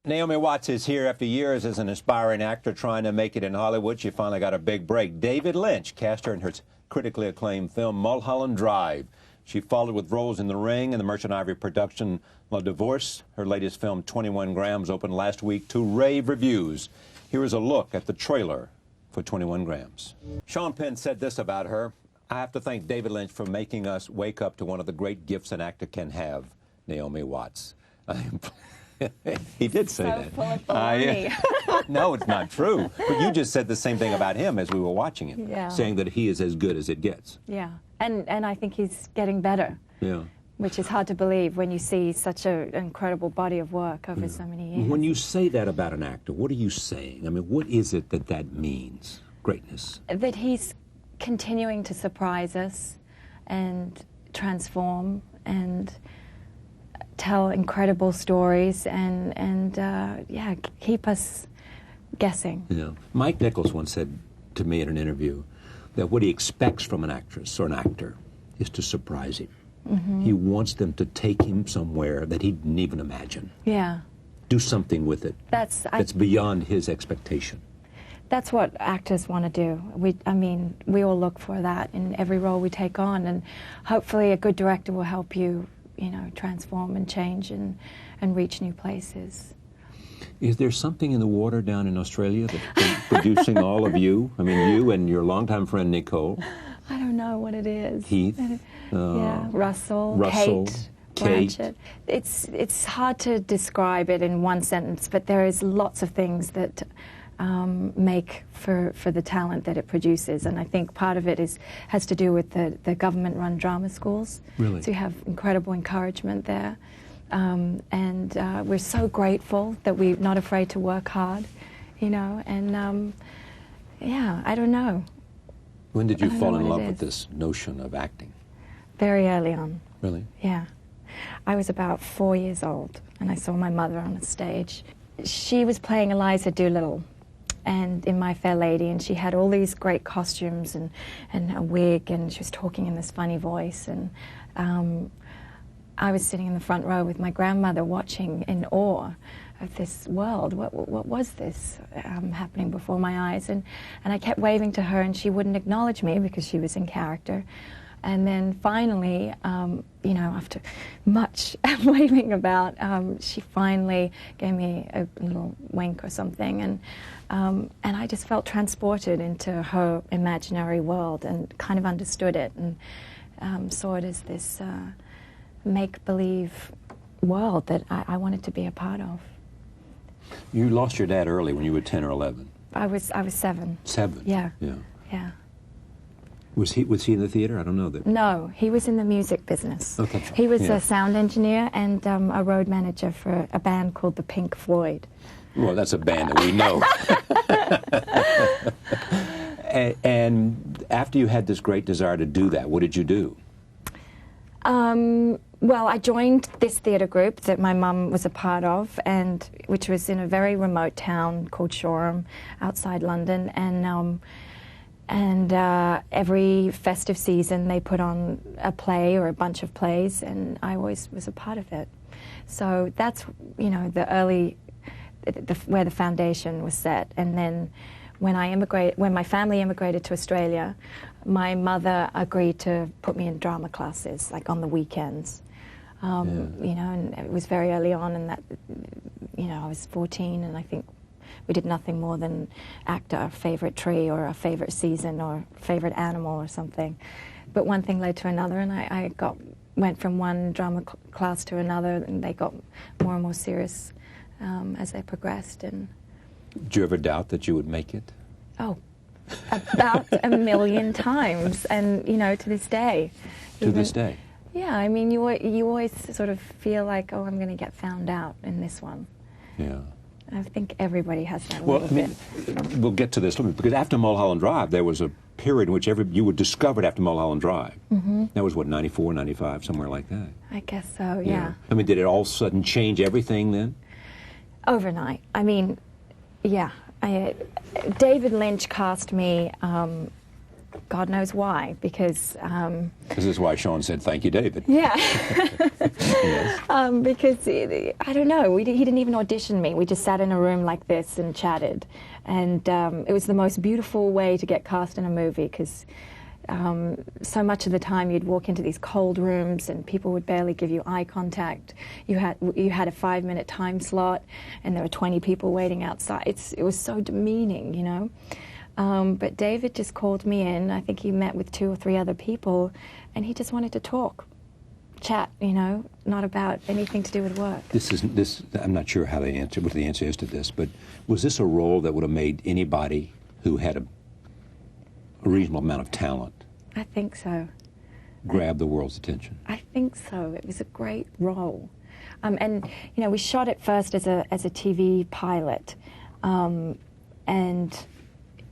Naomi Watts is here after years as an aspiring actor trying to make it in Hollywood. She finally got a big break. David Lynch cast her in her critically acclaimed film Mulholland Drive. She followed with roles in The Ring and the Merchant Ivory production La Divorce. Her latest film, 21 Grams, opened last week to rave reviews. Here is a look at the trailer for 21 Grams. Sean Penn said this about her: "I have to thank David Lynch for making us wake up to one of the great gifts an actor can have." Naomi Watts. He did say that. Full of baloney. No, it's not true. But you just said the same thing about him as we were watching him, saying that he is as good as it gets. Yeah, and I think he's getting better. Yeah. Which is hard to believe when you see such an incredible body of work over so many years. When you say that about an actor, what are you saying? I mean, what is it that that means, greatness? That he's continuing to surprise us and transform and tell incredible stories and yeah, keep us guessing. Yeah. Mike Nichols once said to me in an interview that what he expects from an actress or an actor is to surprise him. Mm-hmm. He wants them to take him somewhere that he didn't even imagine. Yeah. Do something with it that's beyond his expectation. That's what actors want to do. I mean, we all look for that in every role we take on, and hopefully a good director will help you, you know, transform and change and reach new places. Is there something in the water down in Australia that's producing all of you? I mean, you and your longtime friend Nicole. I don't know what it is. Heath. Yeah, Russell, Kate. Blanchett. It's hard to describe it in one sentence, but there is lots of things that make for the talent that it produces, and I think part of it has to do with the government-run drama schools. Really? So you have incredible encouragement there, and we're so grateful that we're not afraid to work hard, you know, and yeah, I don't know. When did you fall in love with this notion of acting? Very early on. Really? Yeah. I was about 4 years old, and I saw my mother on a stage. She was playing Eliza Doolittle and in My Fair Lady, and she had all these great costumes and a wig, and she was talking in this funny voice, and I was sitting in the front row with my grandmother watching in awe of this world. What was this happening before my eyes? And I kept waving to her, and she wouldn't acknowledge me because she was in character. And then finally, you know, after much waving about, she finally gave me a little wink or something, and I just felt transported into her imaginary world and kind of understood it and saw it as this make-believe world that I wanted to be a part of. You lost your dad early when you were 10 or 11. I was 7. 7? Yeah. Yeah. Yeah. Was he in the theater? I don't know that. No, he was in the music business. Okay. He was a sound engineer and a road manager for a band called the Pink Floyd. Well, that's a band that we know. And after you had this great desire to do that, what did you do? Well, I joined this theatre group that my mum was a part of, and which was in a very remote town called Shoreham, outside London, and every festive season they put on a play or a bunch of plays, and I always was a part of it. So that's, you know, the early, where the foundation was set. And then when my family immigrated to Australia, my mother agreed to put me in drama classes, like on the weekends. You know, and it was very early on, and that, you know, I was 14, and I think we did nothing more than act our favorite tree or our favorite season or favorite animal or something. But one thing led to another, and I went from one drama class to another, and they got more and more serious as they progressed. And did you ever doubt that you would make it? Oh, about a million times, and you know, to this day. To this day? Yeah, I mean, you always sort of feel like, oh, I'm going to get found out in this one. Yeah. I think everybody has that. Well, I mean, we'll get to this because after Mulholland Drive, there was a period in which you were discovered after Mulholland Drive. Mm-hmm. That was what, 94, 95, somewhere like that. I guess so. Yeah. I mean, did it all of a sudden change everything then? Overnight. I mean, yeah. David Lynch cast me God knows why, because... This is why Sean said, thank you, David. Yeah. Yes. Because, I don't know, he didn't even audition me. We just sat in a room like this and chatted. And it was the most beautiful way to get cast in a movie, because so much of the time you'd walk into these cold rooms and people would barely give you eye contact. You had a 5-minute time slot and there were 20 people waiting outside. It was so demeaning, you know. But David just called me in. I think he met with 2 or 3 other people, and he just wanted to talk, chat, you know, not about anything to do with work. I'm not sure how what the answer is to this, but was this a role that would have made anybody who had a reasonable amount of talent I think so. grab the world's attention? I think so. It was a great role. And, you know, we shot it first as a TV pilot. And,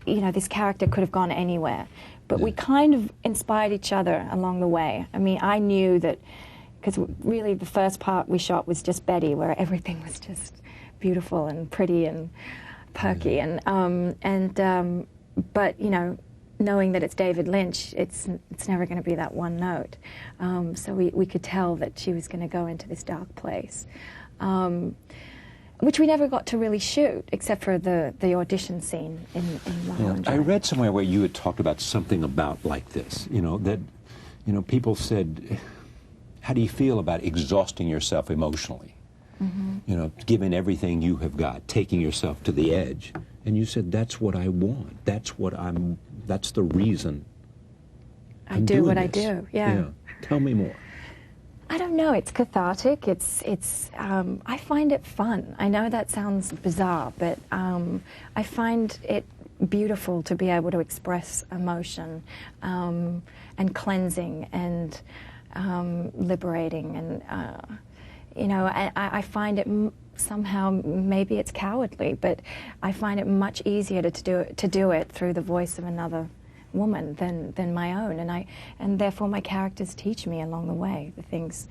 you know, this character could have gone anywhere. But we kind of inspired each other along the way. I mean, I knew that, because really the first part we shot was just Betty, where everything was just beautiful and pretty and perky. But, you know, knowing that it's David Lynch, it's never going to be that one note. So we could tell that she was going to go into this dark place, which we never got to really shoot, except for the audition scene in Mulholland Drive. I read somewhere where you had talked about something about like this, you know, that, you know, people said, how do you feel about exhausting yourself emotionally? Mm-hmm. You know, giving everything you have got, taking yourself to the edge. And you said, that's what I want. That's the reason I do what I do, yeah. Tell me more. I don't know, it's cathartic, I find it fun. I know that sounds bizarre, but I find it beautiful to be able to express emotion, and cleansing and liberating, and you know, I find it somehow, maybe it's cowardly, but I find it much easier to do it through the voice of another woman than my own, and therefore my characters teach me along the way the things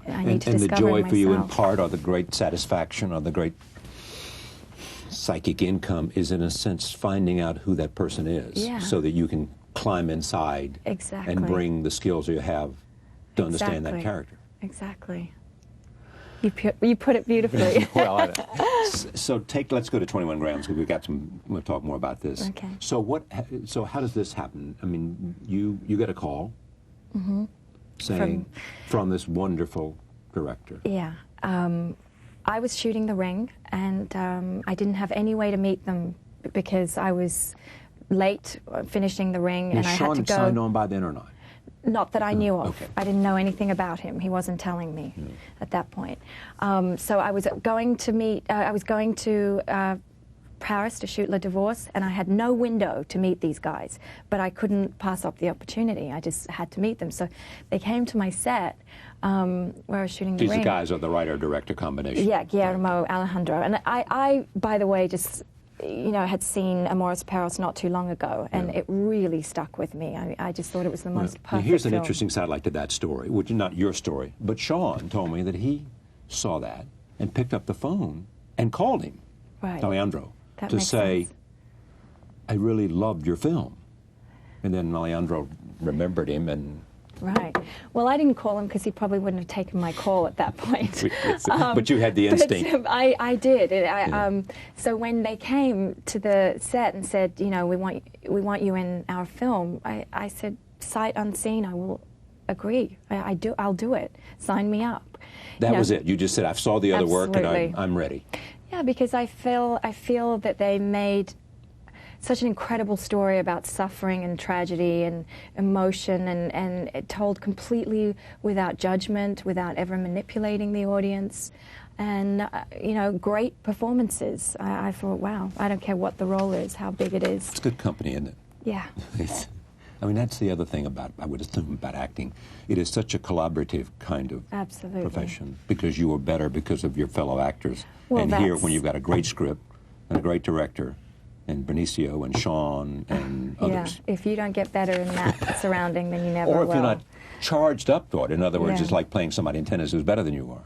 I need to discover in myself. And the joy for you in part, or the great satisfaction, or the great psychic income is, in a sense, finding out who that person is, so that you can climb inside and bring the skills you have to understand that character. Exactly. You put it beautifully. Well, so let's go to 21 Grams, because we'll talk more about this. Okay. So how does this happen? I mean, you get a call saying from this wonderful director. Yeah. I was shooting The Ring, and I didn't have any way to meet them because I was late finishing The Ring, and I had to go. Sean signed on by then or not? Not that I knew of. Okay. I didn't know anything about him. He wasn't telling me at that point. So I was going to Paris to shoot Le Divorce, and I had no window to meet these guys, but I couldn't pass up the opportunity. I just had to meet them. So they came to my set where I was shooting The Ring. These guys are the writer-director combination. Yeah, Guillermo, Alejandro. And I, by the way, just, you know, had seen Amores Perros not too long ago, and it really stuck with me. I just thought it was the most perfect Here's an film. interesting sidelight to that story, which is not your story, but Sean told me that he saw that and picked up the phone and called him, Alejandro, to say, sense. I really loved your film. And then Alejandro remembered him and... Right. Well, I didn't call him because he probably wouldn't have taken my call at that point. But you had the instinct. I did. So when they came to the set and said, you know, we want you in our film, I said, sight unseen, I will agree. I'll do it. Sign me up. That was it. You just said, I saw the other work and I'm ready. Yeah, because I feel that they made such an incredible story about suffering and tragedy and emotion, and it told completely without judgment, without ever manipulating the audience, and you know, great performances. I thought, wow, I don't care what the role is, how big it is. It's good company, isn't it? Yeah. I mean, that's the other thing I would assume about acting. It is such a collaborative kind of profession, because you are better because of your fellow actors. Well, and here, when you've got a great script and a great director, and Benicio and Sean and others. Yeah, if you don't get better in that surrounding, then you never will. Or if you're not charged up for it. In other words, it's like playing somebody in tennis who's better than you are.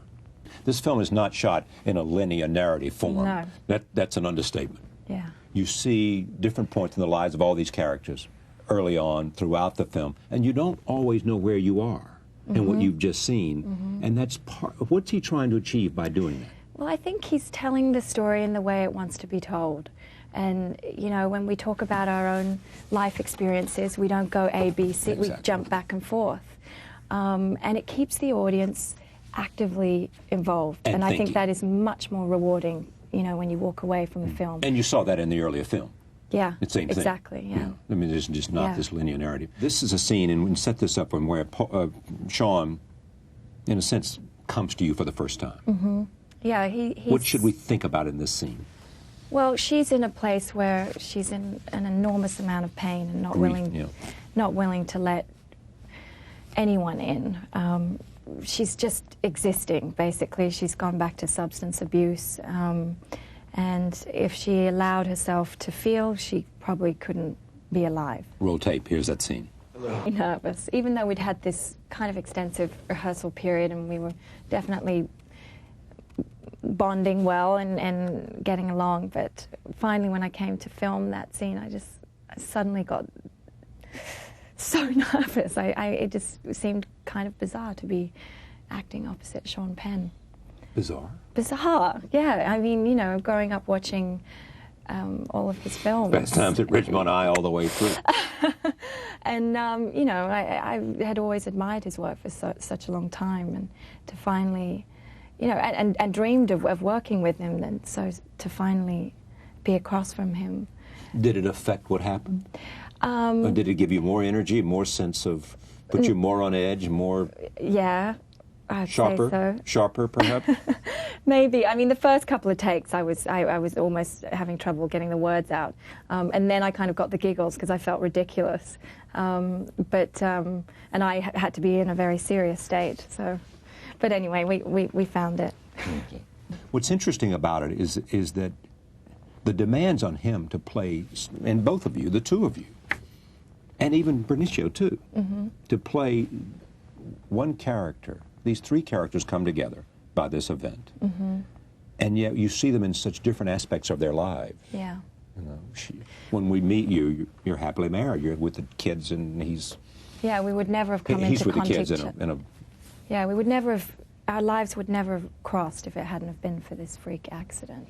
This film is not shot in a linear narrative form. No. That's an understatement. Yeah. You see different points in the lives of all these characters, early on throughout the film, and you don't always know where you are and what you've just seen, and that's part of what's he trying to achieve by doing that? Well, I think he's telling the story in the way it wants to be told. And, you know, when we talk about our own life experiences, we don't go A, B, C, Exactly. we jump back and forth. And it keeps the audience actively involved. And I think that is much more rewarding, you know, when you walk away from the film. And you saw that in the earlier film. Yeah, It's the same thing. exactly, yeah. I mean, there's just not this linear narrative. This is a scene, and we can set this up, where Sean, in a sense, comes to you for the first time. Yeah, he's... What should we think about in this scene? Well, she's in a place where she's in an enormous amount of pain and not willing to let anyone in. She's just existing, basically. She's gone back to substance abuse. And if she allowed herself to feel, she probably couldn't be alive. Roll tape. Here's that scene. Nervous, even though we'd had this kind of extensive rehearsal period and we were definitely bonding well and getting along, but finally when I came to film that scene, I suddenly got so nervous. It just seemed kind of bizarre to be acting opposite Sean Penn. Bizarre? Bizarre, yeah. I mean, you know, growing up watching all of his films. Best times at Ridgemont High all the way through. And, you know, I had always admired his work for such a long time, and to finally, you know, and dreamed of working with him, and so to finally be across from him. Did it affect what happened? Or did it give you more energy, more sense of, put you more on edge, more... Yeah, I'd sharper, say so. Sharper, perhaps? Maybe. I mean, the first couple of takes, I was almost having trouble getting the words out. And then I kind of got the giggles because I felt ridiculous. And I had to be in a very serious state, so... But anyway, we found it. What's interesting about it is that the demands on him to play, and both of you, the two of you, and even Benicio too, to play one character. These three characters come together by this event, and yet you see them in such different aspects of their lives. Yeah. You know, when we meet you, you're happily married. You're with the kids, and he's... Yeah, we would never have come he's into with the contact. kids in a Yeah, we would never have, our lives would never have crossed if it hadn't have been for this freak accident.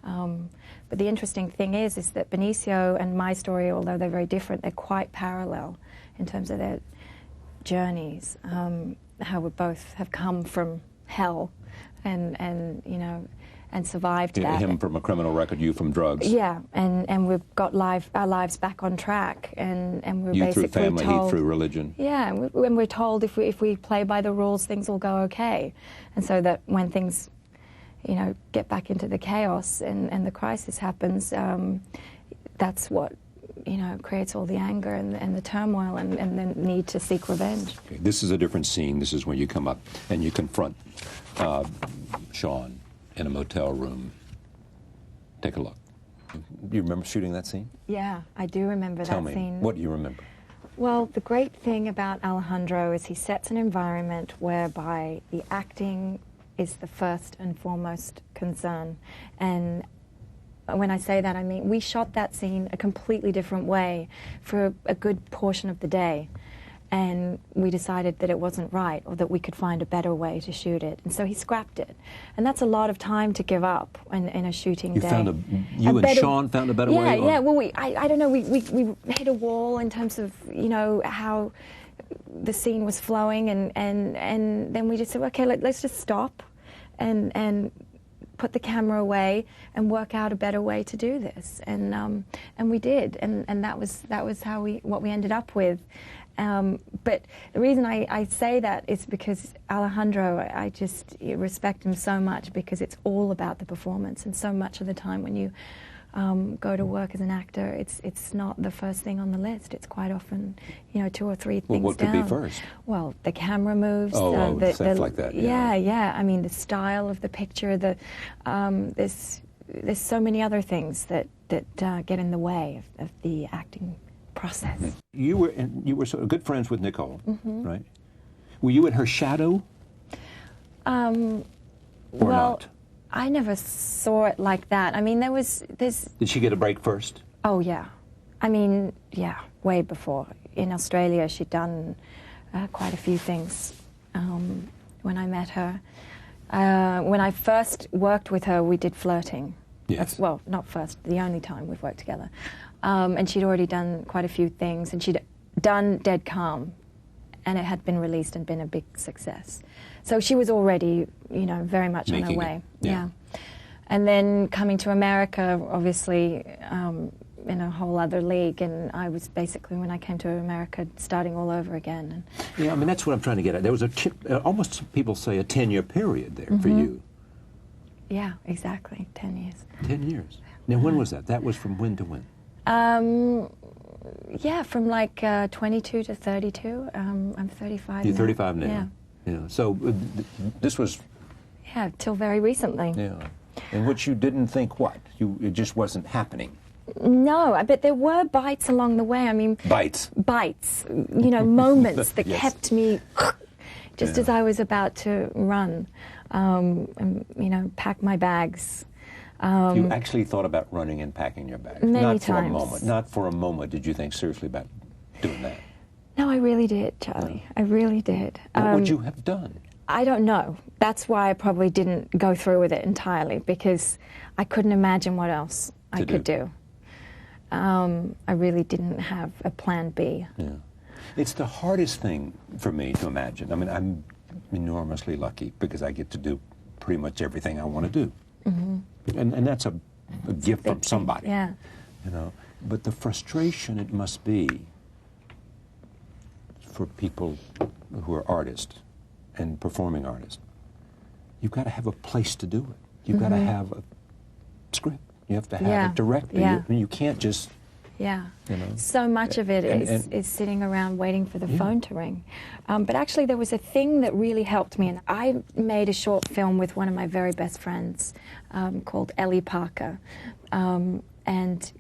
But the interesting thing is that Benicio and my story, although they're very different, they're quite parallel in terms of their journeys, how we both have come from hell and you know, and survived that. Him from a criminal record, you from drugs. Yeah, and we've got our lives back on track, and we're you basically through family, told, he through religion. Yeah, and we're told if we play by the rules, things will go okay, and so that when things, you know, get back into the chaos and the crisis happens, that's what, you know, creates all the anger and the turmoil and the need to seek revenge. Okay, this is a different scene. This is when you come up and you confront Sean in a motel room. Take a look. Do you remember shooting that scene? Yeah, I do remember Tell that me, scene. what do you remember? Well, the great thing about Alejandro is he sets an environment whereby the acting is the first and foremost concern. And when I say that, I mean we shot that scene a completely different way for a good portion of the day. And we decided that it wasn't right, or that we could find a better way to shoot it. And so he scrapped it. And that's a lot of time to give up in a shooting day. You and Sean found a better way? Yeah, well, I don't know, we hit a wall in terms of, you know, how the scene was flowing, and then we just said, okay, let's just stop and put the camera away and work out a better way to do this. And we did, and that was what we ended up with. But the reason I say that is because Alejandro, I just respect him so much, because it's all about the performance. And so much of the time when you go to work as an actor, it's not the first thing on the list. It's quite often, you know, 2 or 3 things down. Well, what could be first? Well, the camera moves. Stuff like that. Yeah. I mean, the style of the picture. There's so many other things that get in the way of the acting process. You were sort of good friends with Nicole, right? Were you in her shadow? Or not? I never saw it like that. I mean, there's... Did she get a break first? Oh, yeah. I mean, yeah, way before. In Australia, she'd done quite a few things when I met her. When I first worked with her, we did flirting. Yes. Well, not first, the only time we've worked together. And she'd already done quite a few things, and she'd done Dead Calm, and it had been released and been a big success. So she was already, you know, very much on her way. Yeah. And then coming to America, obviously, in a whole other league, and I was basically, when I came to America, starting all over again. And yeah, I mean, that's what I'm trying to get at. There was almost, people say, a 10-year period there for you. Yeah, exactly, 10 years. 10 years. Now, when was that? That was from when to when? Yeah, from like 22 to 32. I'm 35 You're now. 35 now? Yeah. So this was... Yeah, till very recently. Yeah. In which you didn't think what? It just wasn't happening. No, but there were bites along the way. I mean... Bites. Bites. You know, moments that Yes. kept me just as I was about to run, and, you know, pack my bags. You actually thought about running and packing your bags? Many Not for times. a moment. Not for a moment did you think seriously about doing that? No, I really did, Charlie. I really did. What would you have done? I don't know. That's why I probably didn't go through with it entirely, because I couldn't imagine what else I could do. I really didn't have a plan B. Yeah. It's the hardest thing for me to imagine. I mean, I'm enormously lucky because I get to do pretty much everything I want to do. And that's a gift from somebody. Yeah. You know, but the frustration it must be for people who are artists and performing artists. You've got to have a place to do it. You've got to have a script. You have to have a director. You can't just... Yeah. You know. So much of it is sitting around waiting for the phone to ring. But actually there was a thing that really helped me, and I made a short film with one of my very best friends called Ellie Parker. And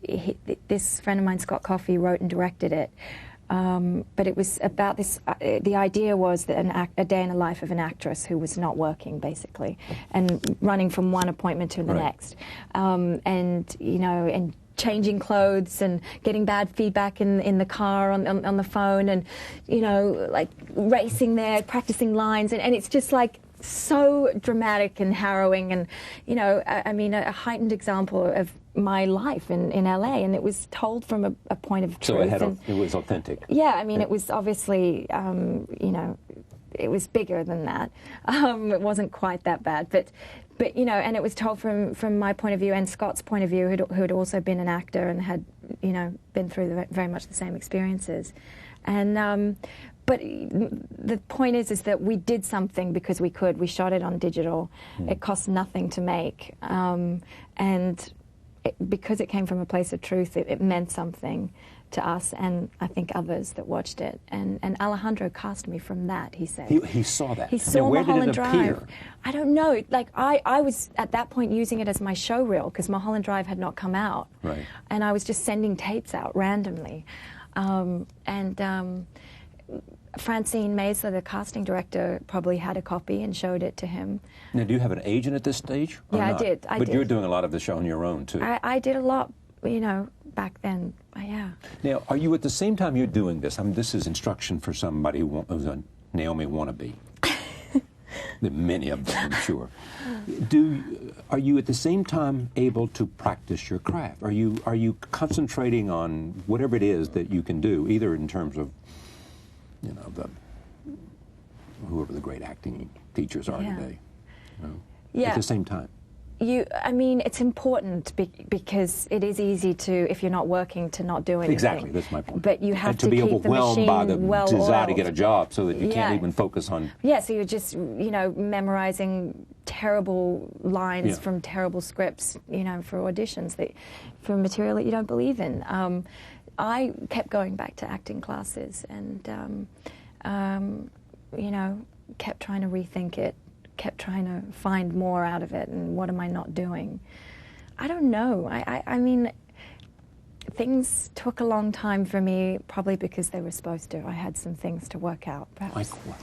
this friend of mine, Scott Coffey, wrote and directed it. But it was about this, the idea was that a day in the life of an actress who was not working, basically, and running from one appointment to the next. And, you know, and changing clothes and getting bad feedback in the car, on the phone, and, you know, like racing there, practicing lines, and it's just like so dramatic and harrowing, and, you know, I mean, a heightened example of my life in LA, and it was told from a point of truth. So it was authentic. Yeah, I mean, it was obviously, you know, it was bigger than that. It wasn't quite that bad, but you know, and it was told from my point of view and Scott's point of view, who had also been an actor and had, you know, been through very much the same experiences. And but the point is that we did something because we could. We shot it on digital. It cost nothing to make, and because it came from a place of truth, it meant something to us and I think others that watched it. And Alejandro cast me from that, he said. He saw that. He saw Mulholland Drive. Appear? I don't know. Like, I was at that point using it as my show reel because Mulholland Drive had not come out. Right. And I was just sending tapes out randomly. Francine Maisler, the casting director, probably had a copy and showed it to him. Now, do you have an agent at this stage? Yeah, not? I did. But you're doing a lot of the show on your own, too. I did a lot, you know, back then. Yeah. Now, are you at the same time you're doing this? I mean, this is instruction for somebody who's a Naomi wannabe. There are many of them, I'm sure. Are you at the same time able to practice your craft? Are you concentrating on whatever it is that you can do, either in terms of, you know, whoever the great acting teachers are today, you know, at the same time? I mean, it's important because it is easy to, if you're not working, to not do anything. Exactly, that's my point. But you have and to be keep overwhelmed the by the machine desire to get a job, so that you can't even focus on. Yeah, so you're just, you know, memorizing terrible lines from terrible scripts, you know, for auditions for material that you don't believe in. I kept going back to acting classes and, you know, kept trying to rethink it. Kept trying to find more out of it, and what am I not doing? I don't know. I mean, things took a long time for me, probably because they were supposed to. I had some things to work out, perhaps. Like what?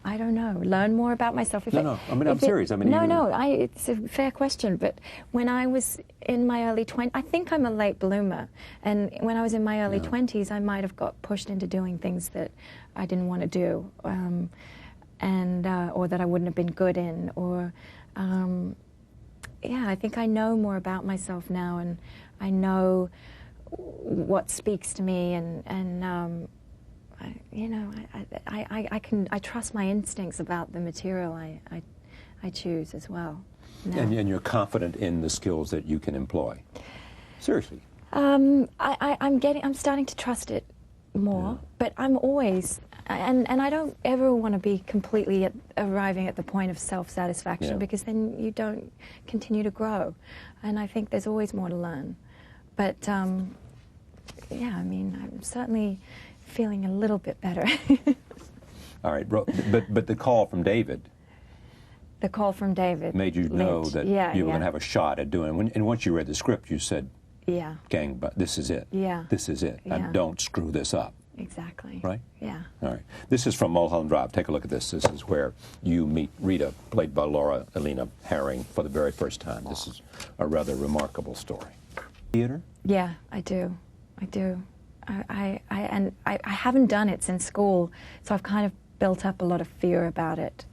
I don't know. Learn more about myself. No. I mean, I'm serious. I mean, it's a fair question. But when I was in my early 20s, I think I'm a late bloomer. And when I was in my early 20s, I might have got pushed into doing things that I didn't want to do, or that I wouldn't have been good in. Or, yeah, I think I know more about myself now, and I know what speaks to me, and I trust my instincts about the material I choose as well. Now. And you're confident in the skills that you can employ. Seriously. I'm starting to trust it more, but I'm always, and I don't ever want to be completely arriving at the point of self-satisfaction, because then you don't continue to grow. And I think there's always more to learn. But yeah, I mean, I'm certainly feeling a little bit better. All right, but the call from David. The call from David made you know Lynch. that you were going to have a shot at doing. And once you read the script, you said, "Gang, but this is it. This is it. And don't screw this up." Exactly. Right? Yeah. All right. This is from Mulholland Drive. Take a look at this. This is where you meet Rita, played by Laura Elena Herring, for the very first time. This is a rather remarkable story. Theater? Yeah, I do. I do. I haven't done it since school, so I've kind of built up a lot of fear about it.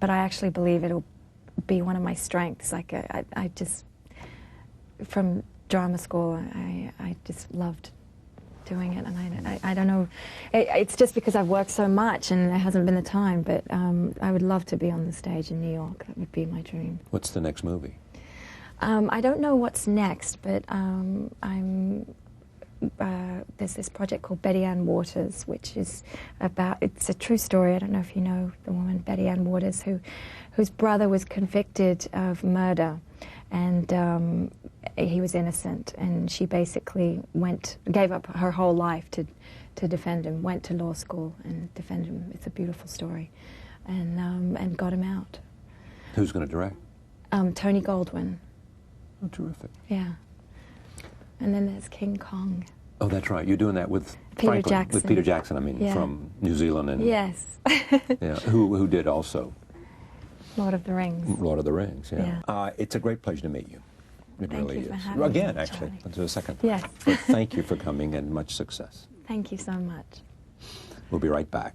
But I actually believe it'll be one of my strengths. Like I just, from drama school, I just loved doing it, and I don't know. It's just because I've worked so much and there hasn't been the time. But I would love to be on the stage in New York. That would be my dream. What's the next movie? I don't know what's next, but there's this project called Betty Ann Waters, which is it's a true story. I don't know if you know the woman Betty Ann Waters, whose brother was convicted of murder, and he was innocent, and she basically gave up her whole life to defend him, went to law school and defended him. It's a beautiful story, and got him out. Who's going to direct? Tony Goldwyn. Oh, terrific. Yeah. And then there's King Kong. Oh, that's right. You're doing that with Peter Jackson. With Peter Jackson, I mean, from New Zealand. And, yes. Yeah. Who did also? Lord of the Rings. Lord of the Rings, yeah. It's a great pleasure to meet you. It really is. For having Again, me, actually. Charlie. That's the second time. Yes. But thank you for coming, and much success. Thank you so much. We'll be right back.